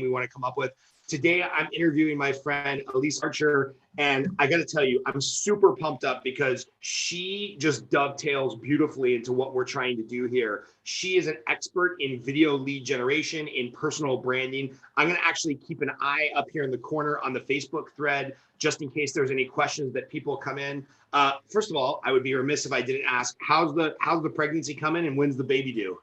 we want to come up with. Today, I'm interviewing my friend, Elyse Archer, and I got to tell you, I'm super pumped up because she just dovetails beautifully into what we're trying to do here. She is an expert in video lead generation, in personal branding. I'm going to actually keep an eye up here in the corner on the Facebook thread, just in case there's any questions that people come in. First of all, I would be remiss if I didn't ask, how's the pregnancy coming and when's the baby due?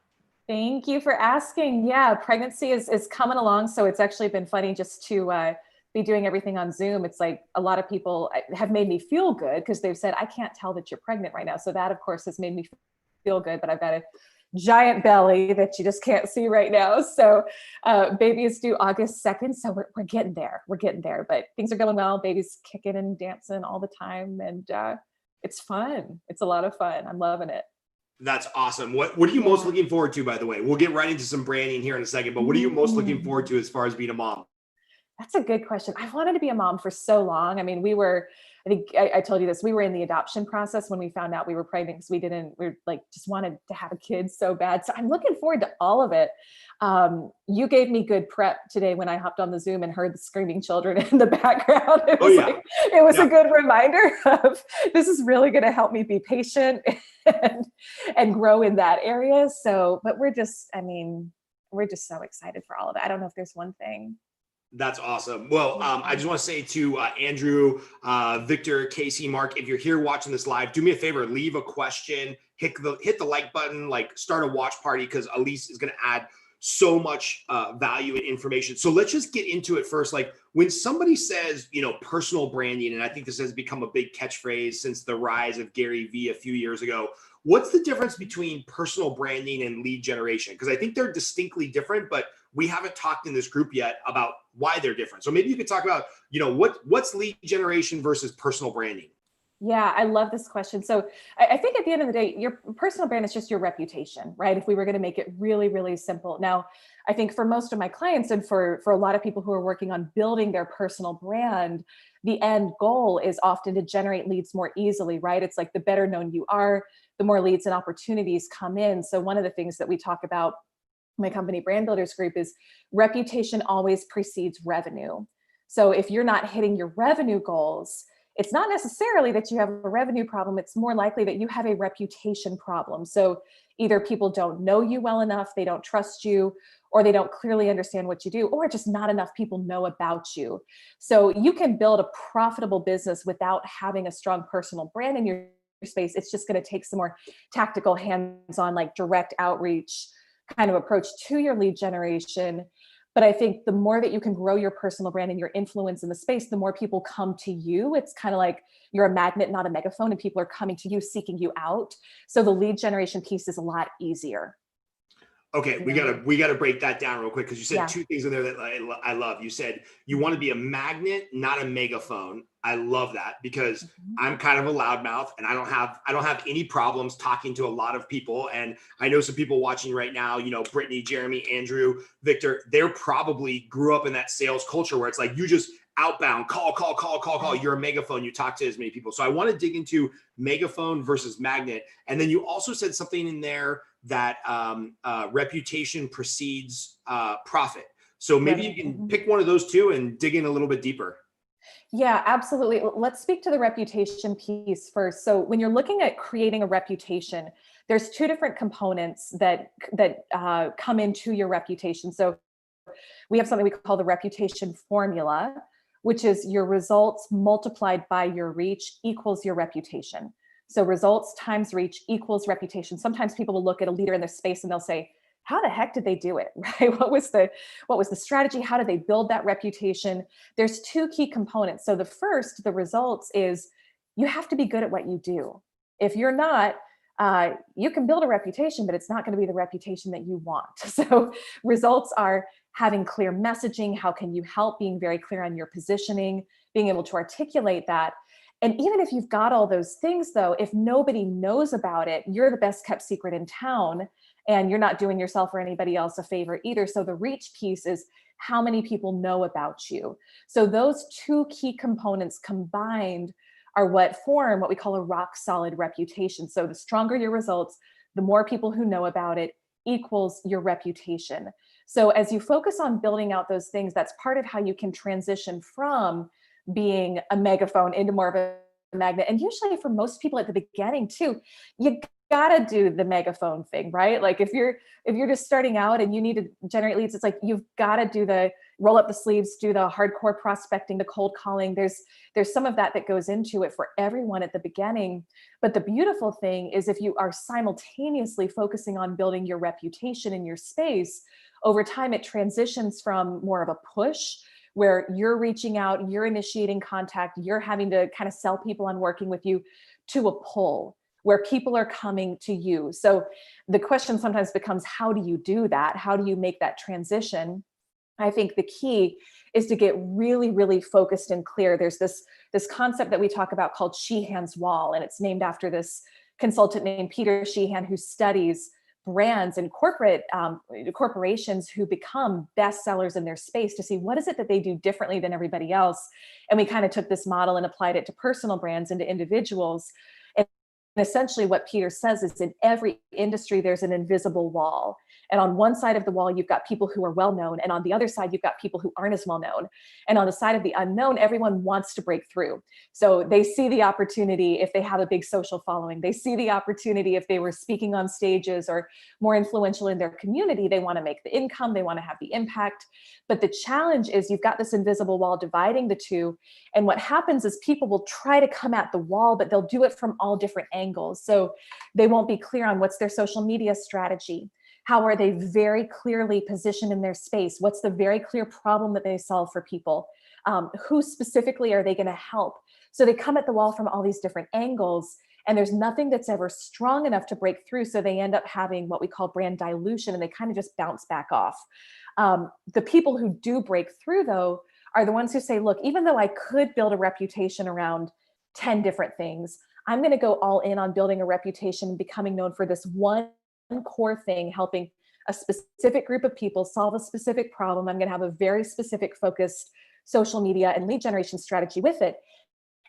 Thank you for asking. Yeah, pregnancy is coming along. So it's actually been funny just to be doing everything on Zoom. It's like a lot of people have made me feel good because they've said, I can't tell that you're pregnant right now. So that, of course, has made me feel good, but I've got a giant belly that you just can't see right now. So baby is due August 2nd. So we're getting there. We're getting there, but things are going well. Baby's kicking and dancing all the time. And it's fun. It's a lot of fun. I'm loving it. That's awesome. What are you most looking forward to, by the way? We'll get right into some branding here in a second, but what are you most looking forward to as far as being a mom? That's a good question. I wanted to be a mom for so long. I mean, I think I told you this, we were in the adoption process when we found out we were pregnant because we just wanted to have a kid so bad. So I'm looking forward to all of it. You gave me good prep today when I hopped on the Zoom and heard the screaming children in the background. It was a good reminder of this is really going to help me be patient and grow in that area. So, but we're just so excited for all of it. I don't know if there's one thing. That's awesome. Well, I just want to say to Andrew, Victor, Casey, Mark, if you're here watching this live, do me a favor, leave a question, hit the like button, like start a watch party, because Elyse is going to add so much value and information. So let's just get into it first. Like when somebody says, personal branding, and I think this has become a big catchphrase since the rise of Gary Vee a few years ago, what's the difference between personal branding and lead generation? Because I think they're distinctly different, but we haven't talked in this group yet about why they're different. So maybe you could talk about, what's lead generation versus personal branding? Yeah, I love this question. So I think at the end of the day, your personal brand is just your reputation, right? If we were going to make it really, really simple. Now, I think for most of my clients and for a lot of people who are working on building their personal brand, the end goal is often to generate leads more easily, right? It's like the better known you are, the more leads and opportunities come in. So one of the things that we talk about in my company Brand Builders Group is reputation always precedes revenue. So if you're not hitting your revenue goals, it's not necessarily that you have a revenue problem. It's more likely that you have a reputation problem. So either people don't know you well enough, they don't trust you, or they don't clearly understand what you do, or just not enough people know about you. So you can build a profitable business without having a strong personal brand in your space. It's just going to take some more tactical hands-on, like direct outreach kind of approach to your lead generation. But I think the more that you can grow your personal brand and your influence in the space, the more people come to you. It's kind of like you're a magnet, not a megaphone, and people are coming to you, seeking you out. So the lead generation piece is a lot easier. Okay, we gotta break that down real quick, because you said two things in there that I love. You said you want to be a magnet, not a megaphone. I love that, because I'm kind of a loudmouth and I don't have any problems talking to a lot of people. And I know some people watching right now, Brittany, Jeremy, Andrew, Victor, they're probably grew up in that sales culture where it's like you just outbound, call. You're a megaphone. You talk to as many people. So I want to dig into megaphone versus magnet. And then you also said something in there that reputation precedes profit. So maybe you can pick one of those two and dig in a little bit deeper. Yeah, absolutely. Let's speak to the reputation piece first. So when you're looking at creating a reputation, there's two different components that come into your reputation. So we have something we call the reputation formula, which is your results multiplied by your reach equals your reputation. So results times reach equals reputation. Sometimes people will look at a leader in their space and they'll say, how the heck did they do it, right? What was the strategy? How did they build that reputation? There's two key components. So the first, the results, is you have to be good at what you do. If you're not, you can build a reputation, but it's not going to be the reputation that you want. So results are having clear messaging. How can you help? Being very clear on your positioning, being able to articulate that. And even if you've got all those things, though, if nobody knows about it, you're the best kept secret in town, and you're not doing yourself or anybody else a favor either. So the reach piece is how many people know about you. So those two key components combined are what form what we call a rock solid reputation. So the stronger your results, the more people who know about it equals your reputation. So as you focus on building out those things, that's part of how you can transition from being a megaphone into more of a magnet. And usually for most people at the beginning too, you gotta do the megaphone thing, right? Like if you're just starting out and you need to generate leads, it's like you've got to do the roll up the sleeves, do the hardcore prospecting, the cold calling. There's some of that goes into it for everyone at the beginning. But the beautiful thing is if you are simultaneously focusing on building your reputation in your space, over time it transitions from more of a push where you're reaching out, you're initiating contact, you're having to kind of sell people on working with you, to a pull where people are coming to you. So the question sometimes becomes, how do you do that? How do you make that transition? I think the key is to get really, really focused and clear. There's this concept that we talk about called Sheehan's Wall, and it's named after this consultant named Peter Sheehan, who studies brands and corporations who become bestsellers in their space to see what is it that they do differently than everybody else. And we kind of took this model and applied it to personal brands and to individuals. And essentially what Peter says is in every industry, there's an invisible wall. And on one side of the wall, you've got people who are well known. And on the other side, you've got people who aren't as well known. And on the side of the unknown, everyone wants to break through. So they see the opportunity if they have a big social following. They see the opportunity if they were speaking on stages or more influential in their community. They want to make the income. They want to have the impact. But the challenge is you've got this invisible wall dividing the two. And what happens is people will try to come at the wall, but they'll do it from all different angles. So they won't be clear on what's their social media strategy. How are they very clearly positioned in their space? What's the very clear problem that they solve for people? Who specifically are they going to help? So they come at the wall from all these different angles, and there's nothing that's ever strong enough to break through. So they end up having what we call brand dilution, and they kind of just bounce back off. The people who do break through, though, are the ones who say, look, even though I could build a reputation around 10 different things, I'm going to go all in on building a reputation and becoming known for this one core thing, helping a specific group of people solve a specific problem. I'm going to have a very specific focused social media and lead generation strategy with it.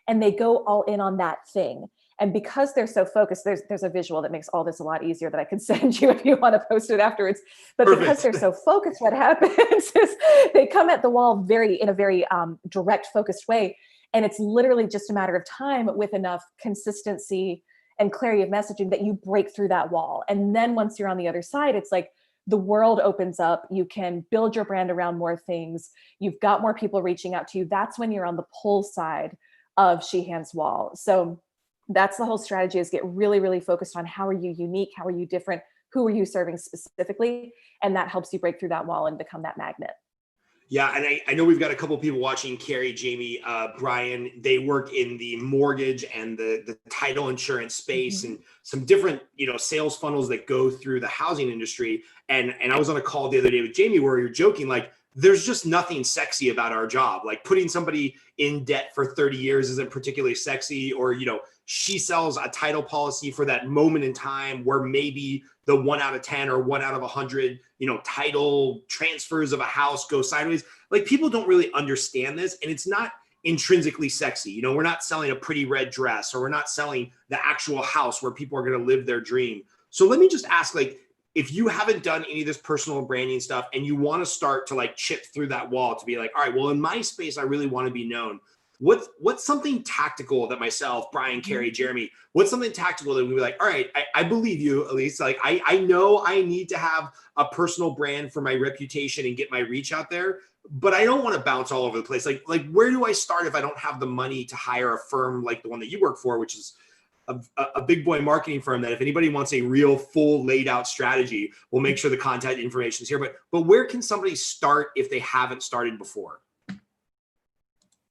And they go all in on that thing. And because they're so focused, there's a visual that makes all this a lot easier that I can send you if you want to post it afterwards. But Perfect. Because they're so focused, what happens is they come at the wall in a very direct, focused way. And it's literally just a matter of time with enough consistency and clarity of messaging that you break through that wall. And then once you're on the other side, it's like the world opens up. You can build your brand around more things. You've got more people reaching out to you. That's when you're on the pull side of Sheehan's Wall. So that's the whole strategy, is get really, really focused on how are you unique? How are you different? Who are you serving specifically? And that helps you break through that wall and become that magnet. Yeah, and I know we've got a couple of people watching, Carrie, Jamie, Brian. They work in the mortgage and the title insurance space, and some different, sales funnels that go through the housing industry. And I was on a call the other day with Jamie where you're joking, like, there's just nothing sexy about our job. Like putting somebody in debt for 30 years isn't particularly sexy, or, she sells a title policy for that moment in time where maybe the 1 out of 10 or 1 out of 100, title transfers of a house go sideways. Like people don't really understand this, and it's not intrinsically sexy. We're not selling a pretty red dress, or we're not selling the actual house where people are going to live their dream. So let me just ask, like, if you haven't done any of this personal branding stuff and you want to start to like chip through that wall to be like, all right, well, in my space, I really want to be known. What's something tactical that myself, Brian, Carrie, Jeremy, what's something tactical that we be like, all right, I believe you, Elyse. Like I know I need to have a personal brand for my reputation and get my reach out there, but I don't want to bounce all over the place. Like where do I start if I don't have the money to hire a firm like the one that you work for, which is a big boy marketing firm that if anybody wants a real full laid out strategy, we'll make sure the contact information is here. But where can somebody start if they haven't started before?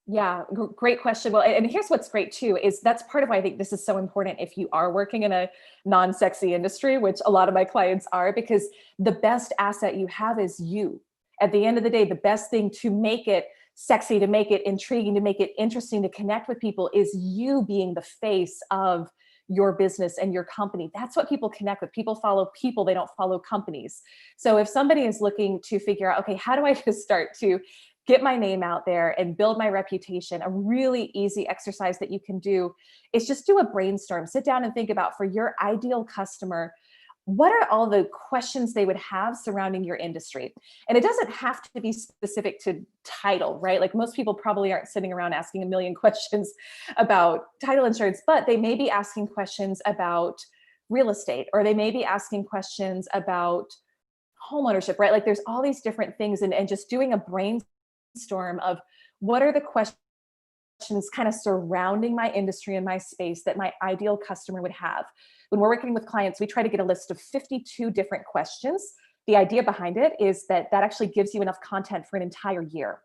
Yeah, great question. Well, and here's what's great too, is that's part of why I think this is so important if you are working in a non-sexy industry, which a lot of my clients are, because the best asset you have is you. At the end of the day, the best thing to make it sexy, to make it intriguing, to make it interesting, to connect with people is you being the face of your business and your company. That's what people connect with. People follow people, they don't follow companies. So if somebody is looking to figure out, okay, how do I just start to get my name out there and build my reputation, a really easy exercise that you can do is just do a brainstorm. Sit down and think about, for your ideal customer, what are all the questions they would have surrounding your industry? And it doesn't have to be specific to title, right? Like most people probably aren't sitting around asking a million questions about title insurance, but they may be asking questions about real estate, or they may be asking questions about homeownership, right? Like there's all these different things, and just doing a brainstorm of what are the questions kind of surrounding my industry and my space that my ideal customer would have. When we're working with clients, we try to get a list of 52 different questions. The idea behind it is that actually gives you enough content for an entire year,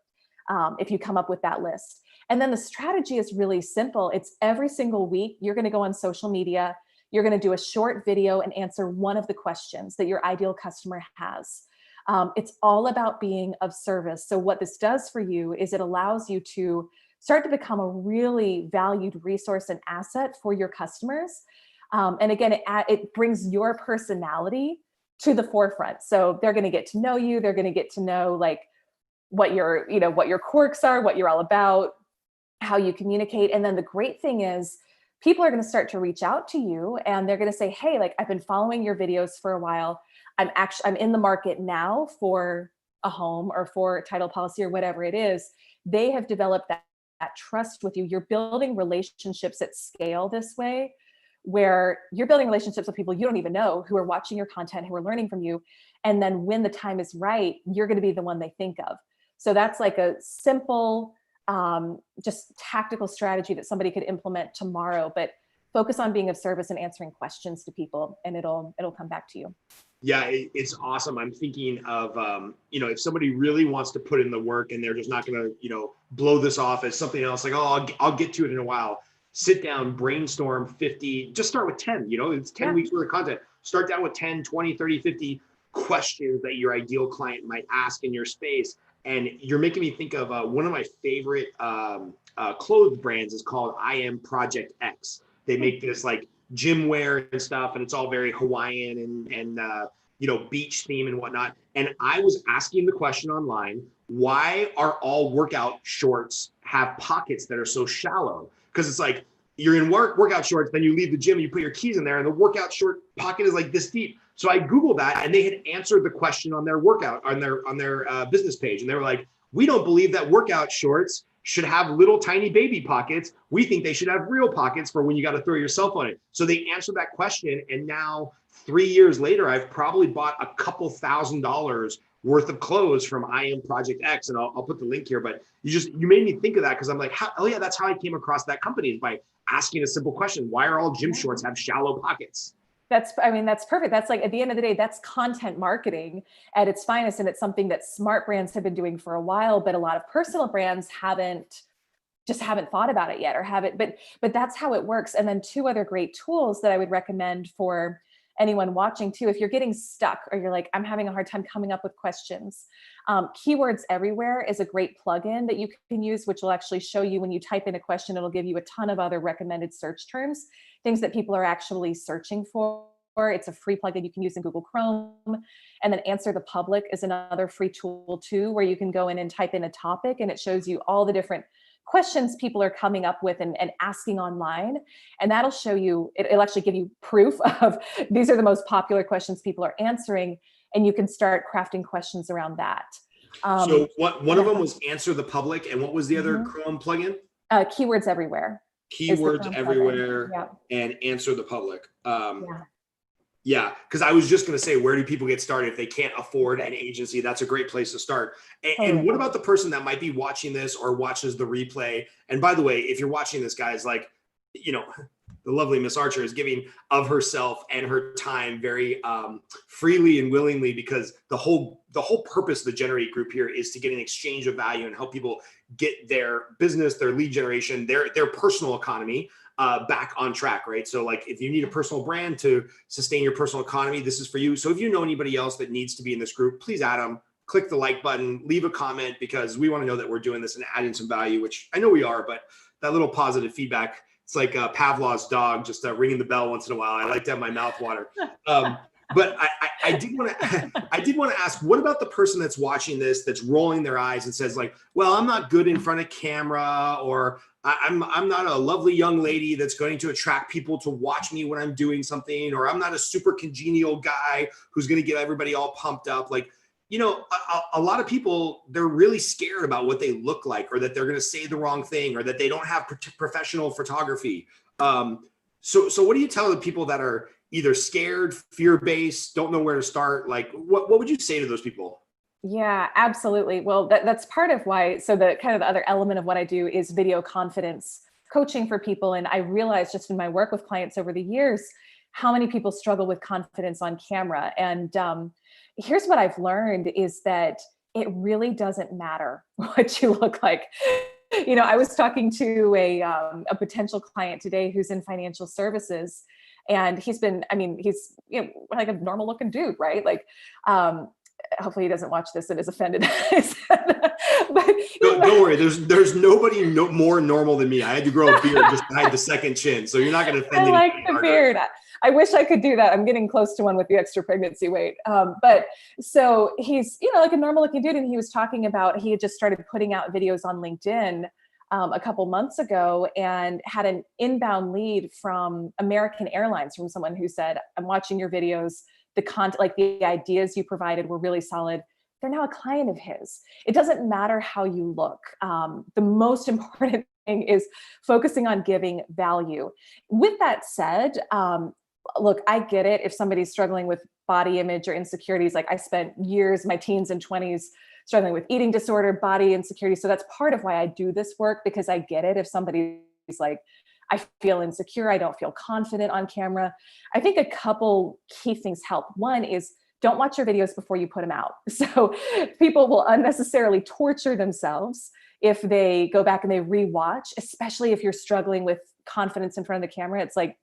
if you come up with that list. And then the strategy is really simple. It's every single week, you're going to go on social media, you're going to do a short video and answer one of the questions that your ideal customer has. It's all about being of service. So what this does for you is it allows you to start to become a really valued resource and asset for your customers. And again, it brings your personality to the forefront. So they're going to get to know you. They're going to get to know like what your quirks are, what you're all about, how you communicate. And then the great thing is people are going to start to reach out to you, and they're going to say, hey, like I've been following your videos for a while. I'm in the market now for a home or for a title policy or whatever it is. They have developed that trust with you. You're building relationships at scale this way, where you're building relationships with people you don't even know, who are watching your content, who are learning from you. And then when the time is right, you're going to be the one they think of. So that's like a simple, just tactical strategy that somebody could implement tomorrow, but focus on being of service and answering questions to people, and it'll come back to you. Yeah, it's awesome. I'm thinking of, if somebody really wants to put in the work and they're just not going to, blow this off as something else, like, oh, I'll get to it in a while. Sit down, brainstorm 50, just start with 10, it's 10 weeks worth of content. Start down with 10, 20, 30, 50 questions that your ideal client might ask in your space. And you're making me think of one of my favorite clothes brands is called I Am Project X. They make this like gym wear and stuff, and it's all very Hawaiian and beach theme and whatnot. And I was asking the question online, why are all workout shorts have pockets that are so shallow? Because it's like you're in workout shorts, then you leave the gym, you put your keys in there, and the workout short pocket is like this deep. So I Googled that, and they had answered the question on their business page, and they were like, we don't believe that workout shorts should have little tiny baby pockets. We think they should have real pockets for when you got to throw your cell phone in. So they answered that question. And now 3 years later, I've probably bought a couple $1,000s worth of clothes from I Am Project X. And I'll put the link here, but you made me think of that, because I'm like, that's how I came across that company, is by asking a simple question. Why are all gym shorts have shallow pockets? That's perfect. That's like, at the end of the day, that's content marketing at its finest. And it's something that smart brands have been doing for a while, but a lot of personal brands haven't thought about it yet, or haven't, but that's how it works. And then two other great tools that I would recommend for anyone watching too, if you're getting stuck or you're like, I'm having a hard time coming up with questions. Keywords Everywhere is a great plugin that you can use, which will actually show you when you type in a question, it'll give you a ton of other recommended search terms, things that people are actually searching for. It's a free plugin you can use in Google Chrome. And then Answer the Public is another free tool too, where you can go in and type in a topic, and it shows you all the different questions people are coming up with and asking online. And that'll show you, it'll actually give you proof of these are the most popular questions people are answering, and you can start crafting questions around that. So one of them was Answer the Public, and what was the other Chrome plugin? Keywords Everywhere. Keywords Everywhere and Answer the Public. Yeah, because I was just going to say, where do people get started if they can't afford an agency? That's a great place to start. And what about the person that might be watching this or watches the replay? And by the way, if you're watching this, guys, like, the lovely Miss Archer is giving of herself and her time very freely and willingly, because the whole purpose of the Generate Group here is to get an exchange of value and help people get their business, their lead generation, their personal economy back on track, right? So like, if you need a personal brand to sustain your personal economy, this is for you. So if you know anybody else that needs to be in this group, please add them, click the like button, leave a comment, because we want to know that we're doing this and adding some value, which I know we are, but that little positive feedback, it's like Pavlov's dog, just ringing the bell once in a while. I like to have my mouth water. But I did want to I did want to ask, what about the person that's watching this, that's rolling their eyes and says like, well, I'm not good in front of camera, or I'm not a lovely young lady that's going to attract people to watch me when I'm doing something, or I'm not a super congenial guy who's going to get everybody all pumped up. Like, a lot of people, they're really scared about what they look like, or that they're going to say the wrong thing, or that they don't have professional photography. So what do you tell the people that are either scared, fear-based, don't know where to start? Like, what would you say to those people? Yeah, absolutely. Well, that's part of why. So the kind of the other element of what I do is video confidence coaching for people. And I realized just in my work with clients over the years, how many people struggle with confidence on camera. And here's what I've learned is that it really doesn't matter what you look like. I was talking to a potential client today who's in financial services, and he's like a normal looking dude, right? Like, hopefully he doesn't watch this and is offended. But don't worry, there's nobody more normal than me. I had to grow a beard just to hide the second chin, so you're not going to offend I anybody. like the beard. I wish I could do that. I'm getting close to one with the extra pregnancy weight. But so he's, like a normal looking dude. And he was talking about, he had just started putting out videos on LinkedIn a couple months ago, and had an inbound lead from American Airlines, from someone who said, I'm watching your videos. The content, like the ideas you provided were really solid. They're now a client of his. It doesn't matter how you look. The most important thing is focusing on giving value. With that said, look, I get it. If somebody's struggling with body image or insecurities, like I spent years, my teens and 20s, struggling with eating disorder, body insecurity. So that's part of why I do this work, because I get it. If somebody's like, I feel insecure, I don't feel confident on camera, I think a couple key things help. One is, don't watch your videos before you put them out. So people will unnecessarily torture themselves if they go back and they rewatch, especially if you're struggling with confidence in front of the camera. It's like,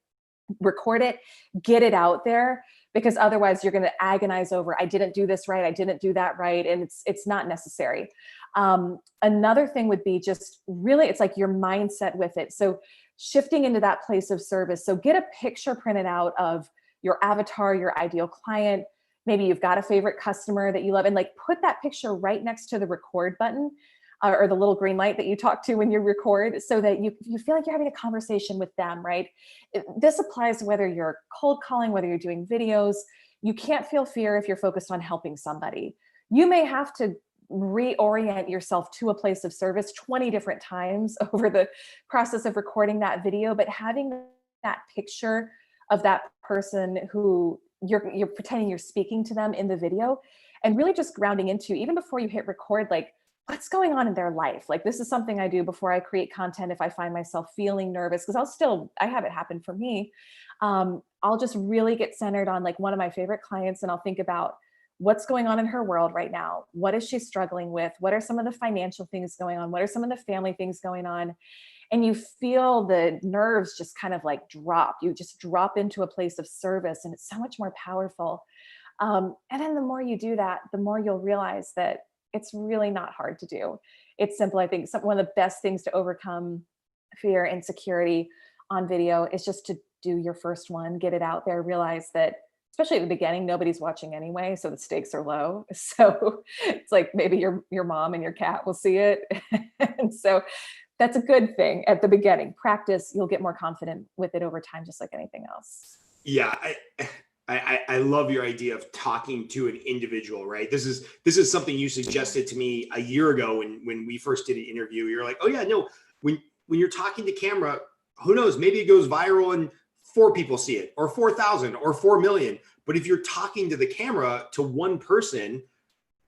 record it, get it out there, because otherwise you're going to agonize over, I didn't do this right, I didn't do that right. And it's not necessary. Another thing would be just really, it's like your mindset with it. So shifting into that place of service. So get a picture printed out of your avatar, your ideal client. Maybe you've got a favorite customer that you love, and like put that picture right next to the record button, or the little green light that you talk to when you record, so that you feel like you're having a conversation with them, right? This applies whether you're cold calling, whether you're doing videos. You can't feel fear if you're focused on helping somebody. You may have to reorient yourself to a place of service 20 different times over the process of recording that video, but having that picture of that person who you're pretending you're speaking to them in the video, and really just grounding into, even before you hit record, like, what's going on in their life? Like, this is something I do before I create content. If I find myself feeling nervous, because I have it happen for me. I'll just really get centered on like one of my favorite clients, and I'll think about what's going on in her world right now. What is she struggling with? What are some of the financial things going on? What are some of the family things going on? And you feel the nerves just kind of like drop. You just drop into a place of service, and it's so much more powerful. And then the more you do that, the more you'll realize that it's really not hard to do. It's simple. I think one of the best things to overcome fear and insecurity on video is just to do your first one, get it out there, realize that, especially at the beginning, nobody's watching anyway, so the stakes are low. So it's like maybe your mom and your cat will see it. And so that's a good thing at the beginning. Practice, you'll get more confident with it over time, just like anything else. Yeah, I love your idea of talking to an individual, right? This is something you suggested to me a year ago when we first did an interview. You're like, oh yeah, no, when you're talking to camera, who knows, maybe it goes viral and 4 people see it, or 4,000 or 4 million. But if you're talking to the camera to one person,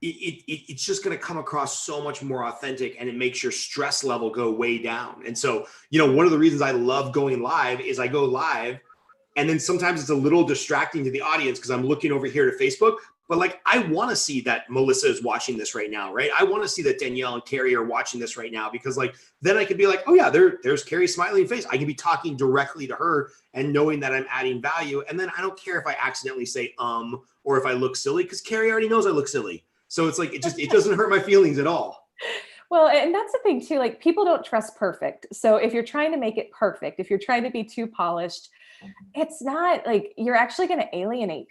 it's just going to come across so much more authentic, and it makes your stress level go way down. And so, one of the reasons I love going live is I go live, and then sometimes it's a little distracting to the audience because I'm looking over here to Facebook, but like, I want to see that Melissa is watching this right now, right? I want to see that Danielle and Carrie are watching this right now, because like, then I could be like, oh yeah, there's Carrie's smiling face. I can be talking directly to her and knowing that I'm adding value. And then I don't care if I accidentally say, or if I look silly, because Carrie already knows I look silly. So it's like, it doesn't hurt my feelings at all. Well, and that's the thing too, like people don't trust perfect. So if you're trying to make it perfect, if you're trying to be too polished, it's not like, you're actually going to alienate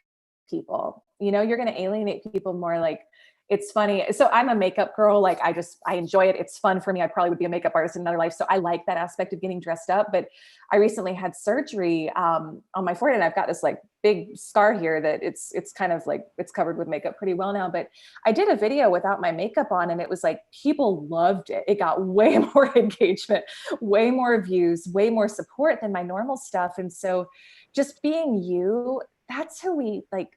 people. You know, you're going to alienate people more. Like, it's funny. So I'm a makeup girl. Like, I enjoy it. It's fun for me. I probably would be a makeup artist in another life. So I like that aspect of getting dressed up. But I recently had surgery on my forehead, and I've got this like big scar here that it's kind of like, it's covered with makeup pretty well now. But I did a video without my makeup on, and it was like, people loved it. It got way more engagement, way more views, way more support than my normal stuff. And so just being you, that's who we like.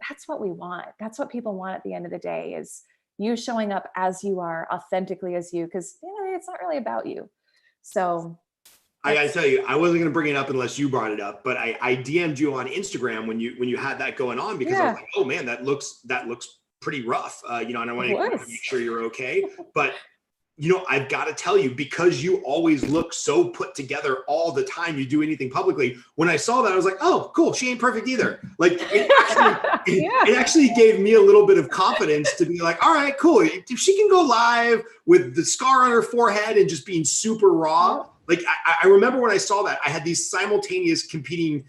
That's what we want. That's what people want at the end of the day, is you showing up as you are, authentically as you, because it's not really about you. So I gotta tell you, I wasn't gonna bring it up unless you brought it up, but I DM'd you on Instagram when you had that going on, because I was like, oh man, that looks pretty rough. And I want to make sure you're okay. But I've got to tell you, because you always look so put together all the time you do anything publicly. When I saw that, I was like, oh, cool. She ain't perfect either. Like, it actually gave me a little bit of confidence to be like, all right, cool. If she can go live with the scar on her forehead and just being super raw. Like, I remember when I saw that, I had these simultaneous competing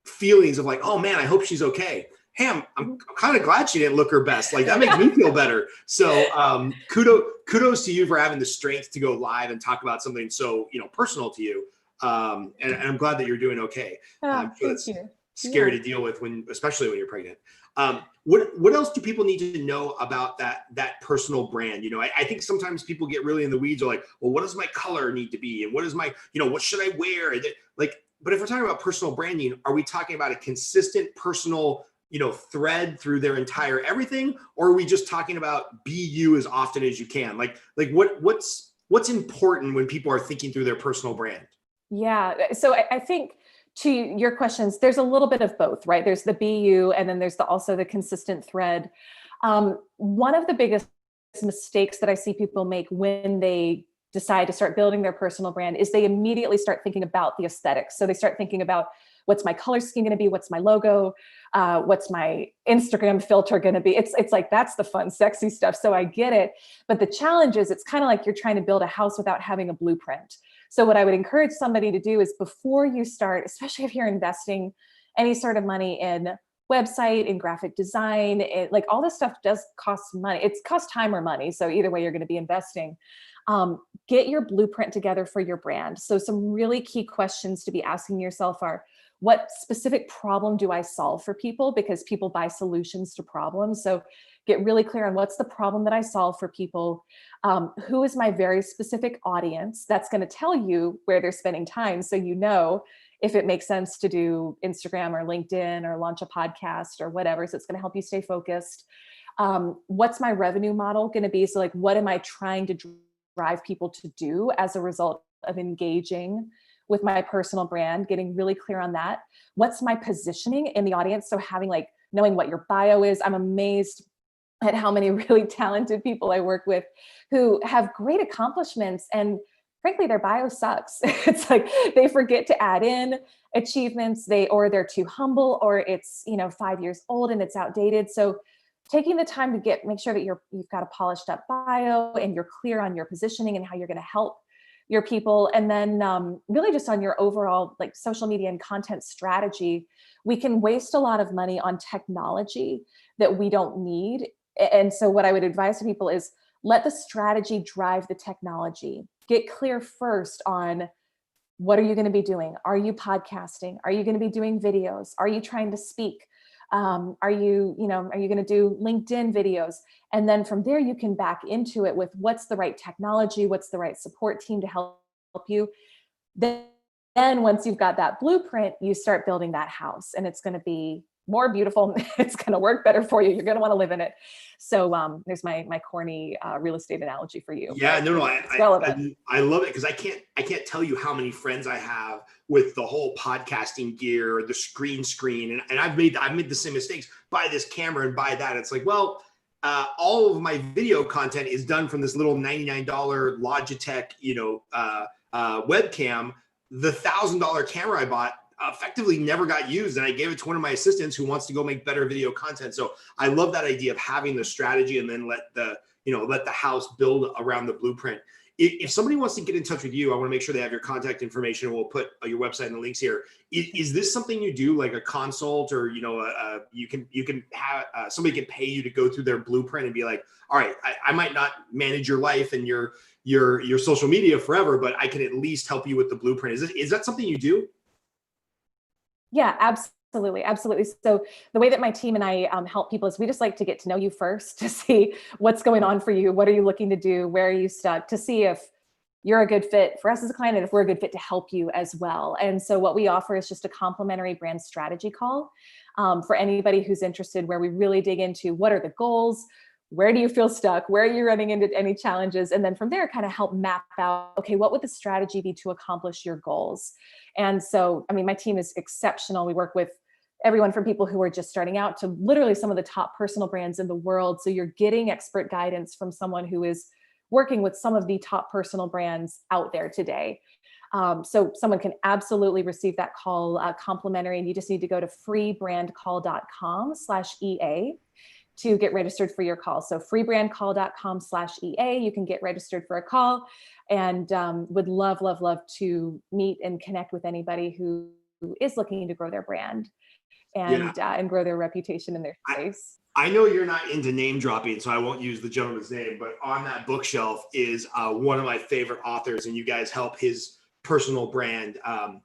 feelings of like, oh man, I hope she's okay. Hey, I'm kind of glad she didn't look her best. Like, that makes me feel better. So kudos to you for having the strength to go live and talk about something so, personal to you. And I'm glad that you're doing okay. Thank it's you. scary to deal with especially when you're pregnant. What else do people need to know about that personal brand? I think sometimes people get really in the weeds, are like, well, what does my color need to be? And what is my, what should I wear? But if we're talking about personal branding, are we talking about a consistent personal thread through their entire everything, or are we just talking about be you as often as you can? Like what's important when people are thinking through their personal brand? Yeah. So I think, to your questions, there's a little bit of both, right? There's the be you, and then there's also the consistent thread. One of the biggest mistakes that I see people make when they decide to start building their personal brand is they immediately start thinking about the aesthetics. So they start thinking about, what's my color scheme going to be? What's my logo? What's my Instagram filter going to be? It's like, that's the fun, sexy stuff. So I get it. But the challenge is, it's kind of like you're trying to build a house without having a blueprint. So what I would encourage somebody to do is, before you start, especially if you're investing any sort of money in website, in graphic design, like all this stuff does cost money. It's cost time or money. So either way, you're going to be investing. Get your blueprint together for your brand. So some really key questions to be asking yourself are, what specific problem do I solve for people? Because people buy solutions to problems. So get really clear on, what's the problem that I solve for people? Who is my very specific audience? That's going to tell you where they're spending time. So if it makes sense to do Instagram or LinkedIn or launch a podcast or whatever. So it's going to help you stay focused. What's my revenue model going to be? So like, what am I trying to drive people to do as a result of engaging with my personal brand? Getting really clear on that. What's my positioning in the audience? So knowing what your bio is. I'm amazed at how many really talented people I work with who have great accomplishments, and frankly, their bio sucks. It's like they forget to add in achievements, or they're too humble, or it's 5 years old and it's outdated. So taking the time to make sure that you've got a polished up bio, and you're clear on your positioning and how you're going to help your people. And then really just on your overall like social media and content strategy. We can waste a lot of money on technology that we don't need. And so what I would advise to people is, let the strategy drive the technology. Get clear first on, what are you going to be doing? Are you podcasting? Are you going to be doing videos? Are you trying to speak? Are you going to do LinkedIn videos? And then from there, you can back into it with, what's the right technology? What's the right support team to help you? Then once you've got that blueprint, you start building that house, and it's going to be more beautiful. It's going to work better for you. You're going to want to live in it. So there's my corny real estate analogy for you. Yeah, no, I love it, because I can't tell you how many friends I have with the whole podcasting gear, or the screen, and I've made the same mistakes. Buy this camera and buy that. It's like, well, all of my video content is done from this little $99 Logitech, webcam. The $1,000 camera I bought effectively never got used, and I gave it to one of my assistants who wants to go make better video content. So I love that idea of having the strategy, and then let the let the house build around the blueprint. If somebody wants to get in touch with you, I want to make sure they have your contact information, and we'll put your website and the links here. Is this something you do, like a consult, or you can have somebody can pay you to go through their blueprint and be like, all right, I might not manage your life and your social media forever, but I can at least help you with the blueprint. Is that something you do? Yeah, absolutely. Absolutely. So the way that my team and I help people is we just like to get to know you first, to see what's going on for you. What are you looking to do? Where are you stuck? To see if you're a good fit for us as a client, and if we're a good fit to help you as well. And so what we offer is just a complimentary brand strategy call for anybody who's interested, where we really dig into what are the goals, where do you feel stuck, where are you running into any challenges, and then from there kind of help map out, okay, what would the strategy be to accomplish your goals? And so, I mean, my team is exceptional. We work with everyone from people who are just starting out to literally some of the top personal brands in the world. So you're getting expert guidance from someone who is working with some of the top personal brands out there today. So someone can absolutely receive that call complimentary, and you just need to go to freebrandcall.com/EA to get registered for your call. So freebrandcall.com/EA, you can get registered for a call, and would love to meet and connect with anybody who is looking to grow their brand and grow their reputation in their space. I know you're not into name dropping, so I won't use the gentleman's name, but on that bookshelf is one of my favorite authors, and you guys help his personal brand. And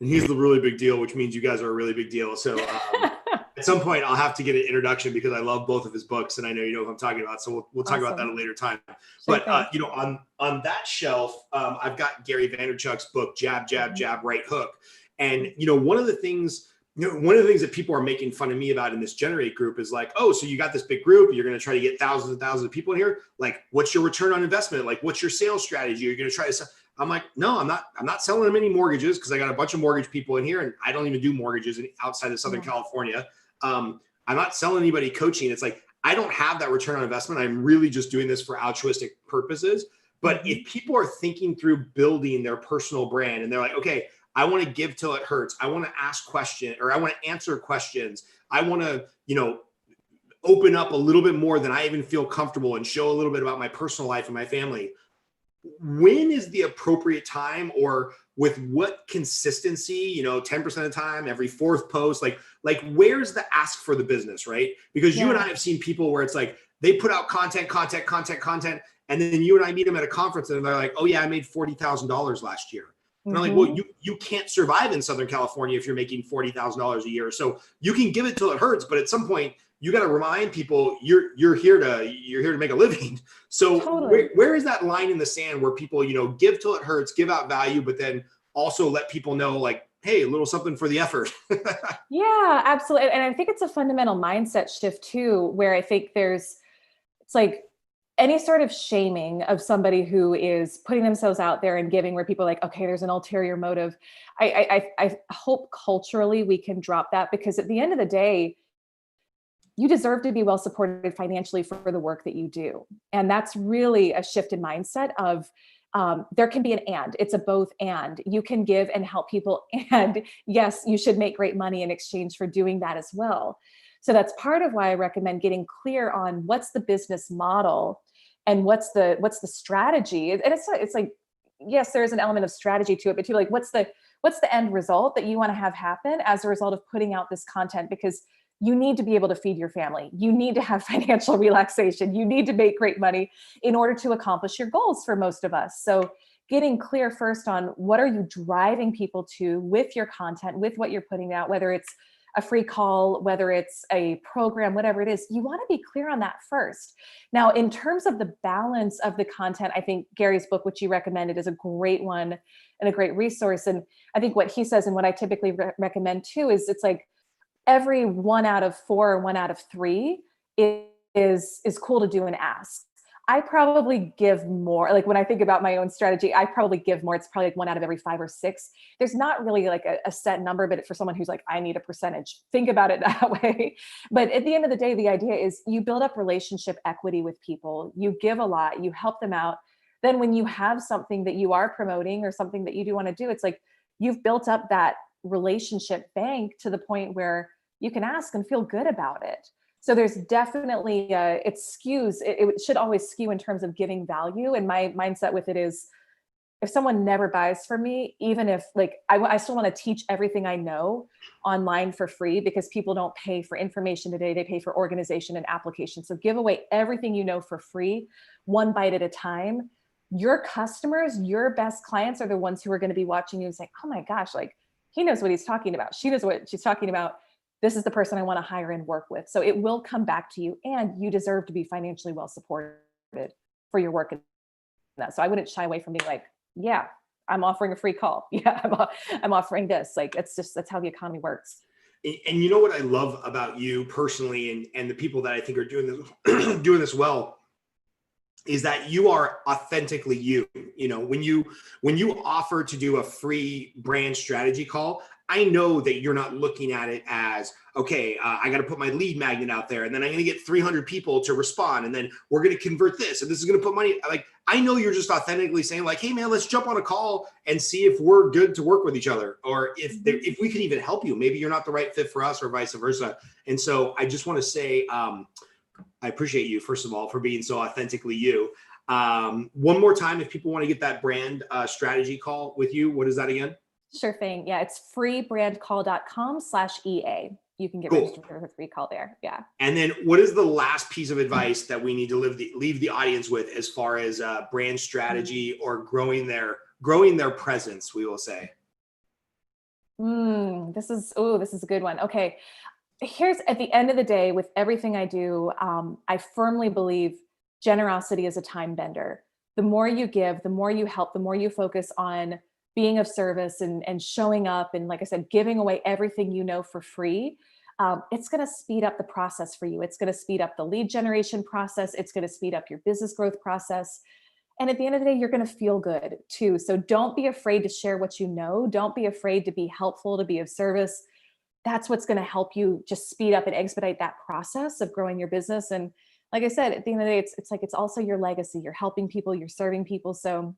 he's the really big deal, which means you guys are a really big deal. So at some point I'll have to get an introduction, because I love both of his books, and I know you know what I'm talking about. So we'll talk about that at a later time. Sure, but on that shelf, I've got Gary Vaynerchuk's book, Jab, Jab, Jab, Right Hook. And one of the things that people are making fun of me about in this Generate group is like, oh, so you got this big group, you're going to try to get thousands and thousands of people in here. Like, what's your return on investment? Like, what's your sales strategy? You're going to try to sell. I'm like, no, I'm not selling them any mortgages, because I got a bunch of mortgage people in here, and I don't even do mortgages outside of Southern California. I'm not selling anybody coaching. It's like, I don't have that return on investment. I'm really just doing this for altruistic purposes. But if people are thinking through building their personal brand, and they're like, okay, I want to give till it hurts, I want to ask questions, or I want to answer questions, I want to, open up a little bit more than I even feel comfortable, and show a little bit about my personal life and my family. When is the appropriate time, or with what consistency, 10% of the time, every fourth post, like where's the ask for the business, right? Because you and I have seen people where it's like, they put out content, and then you and I meet them at a conference, and they're like, oh yeah, I made $40,000 last year. And I'm like, well, you can't survive in Southern California if you're making $40,000 a year. So you can give it till it hurts, but at some point you got to remind people you're here to make a living. So totally. Where is that line in the sand where people, give till it hurts, give out value, but then also let people know, like, hey, a little something for the effort. Yeah, absolutely. And I think it's a fundamental mindset shift too, where I think it's like, any sort of shaming of somebody who is putting themselves out there and giving, where people are like, okay, there's an ulterior motive. I hope culturally we can drop that, because at the end of the day, you deserve to be well supported financially for the work that you do. And that's really a shift in mindset of there can be an and. It's a both and. You can give and help people. And yes, you should make great money in exchange for doing that as well. So that's part of why I recommend getting clear on what's the business model and what's the strategy. And it's like, yes, there's an element of strategy to it, but too, like, what's the end result that you want to have happen as a result of putting out this content? Because you need to be able to feed your family. You need to have financial relaxation. You need to make great money in order to accomplish your goals for most of us. So getting clear first on what are you driving people to with your content, with what you're putting out, whether it's a free call, whether it's a program, whatever it is, you want to be clear on that first. Now, in terms of the balance of the content, I think Gary's book, which you recommended, is a great one and a great resource. And I think what he says, and what I typically recommend too, is it's like every 1 out of 4 or 1 out of 3 is cool to do and ask. I probably give more. Like, when I think about my own strategy, I probably give more. It's probably like 1 out of every 5 or 6. There's not really like a set number, but for someone who's like, I need a percentage, think about it that way. But at the end of the day, the idea is you build up relationship equity with people. You give a lot, you help them out. Then when you have something that you are promoting or something that you do want to do, it's like you've built up that relationship bank to the point where you can ask and feel good about it. So there's definitely, it skews, it should always skew in terms of giving value. And my mindset with it is, if someone never buys from me, even if like, I still want to teach everything I know online for free, because people don't pay for information today. They pay for organization and application. So give away everything you know for free, one bite at a time. Your customers, your best clients are the ones who are going to be watching you and saying, oh my gosh, like he knows what he's talking about. She knows what she's talking about. This is the person I want to hire and work with. So it will come back to you, and you deserve to be financially well supported for your work in that. So I wouldn't shy away from being like, yeah, I'm offering a free call. Yeah, I'm offering this. Like, it's just, that's how the economy works. And you know what I love about you personally, and the people that I think are doing this doing this well, is that you are authentically you. You know, when you offer to do a free brand strategy call, I know that you're not looking at it as, okay, I got to put my lead magnet out there, and then I'm going to get 300 people to respond, and then we're going to convert this, and this is going to put money. Like, I know you're just authentically saying like, hey man, let's jump on a call and see if we're good to work with each other, or if we could even help you. Maybe you're not the right fit for us, or vice versa. And so I just want to say, I appreciate you, first of all, for being so authentically you. One more time, if people want to get that brand strategy call with you, what is that again? Sure thing. Yeah, it's freebrandcall.com/EA. You can get registered for a free call there. Yeah. And then what is the last piece of advice that we need to leave the audience with as far as brand strategy or growing their presence, we will say? This is a good one. Okay. Here's, at the end of the day, with everything I do, I firmly believe generosity is a time bender. The more you give, the more you help, the more you focus on being of service and showing up. And like I said, giving away everything you know for free, it's going to speed up the process for you. It's going to speed up the lead generation process. It's going to speed up your business growth process. And at the end of the day, you're going to feel good too. So don't be afraid to share what you know. Don't be afraid to be helpful, to be of service. That's what's going to help you just speed up and expedite that process of growing your business. And like I said, at the end of the day, it's also your legacy. You're helping people, you're serving people. So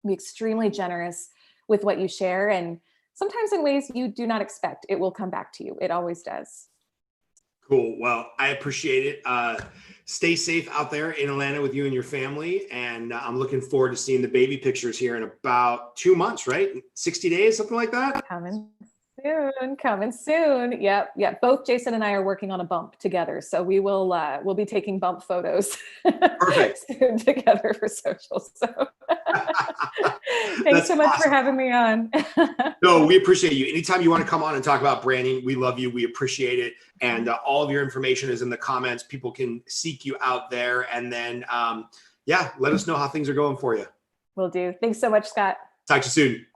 be extremely generous with what you share. And sometimes in ways you do not expect, it will come back to you. It always does. Cool. Well, I appreciate it. Stay safe out there in Atlanta with you and your family. And I'm looking forward to seeing the baby pictures here in about 2 months, right? 60 days, something like that. Coming soon. Yep. Both Jason and I are working on a bump together. So we'll be taking bump photos Perfect. soon together for social. So thanks so much for having me on. No, we appreciate you. Anytime you want to come on and talk about branding, we love you. We appreciate it. And all of your information is in the comments. People can seek you out there. And then, let us know how things are going for you. Will do. Thanks so much, Scott. Talk to you soon.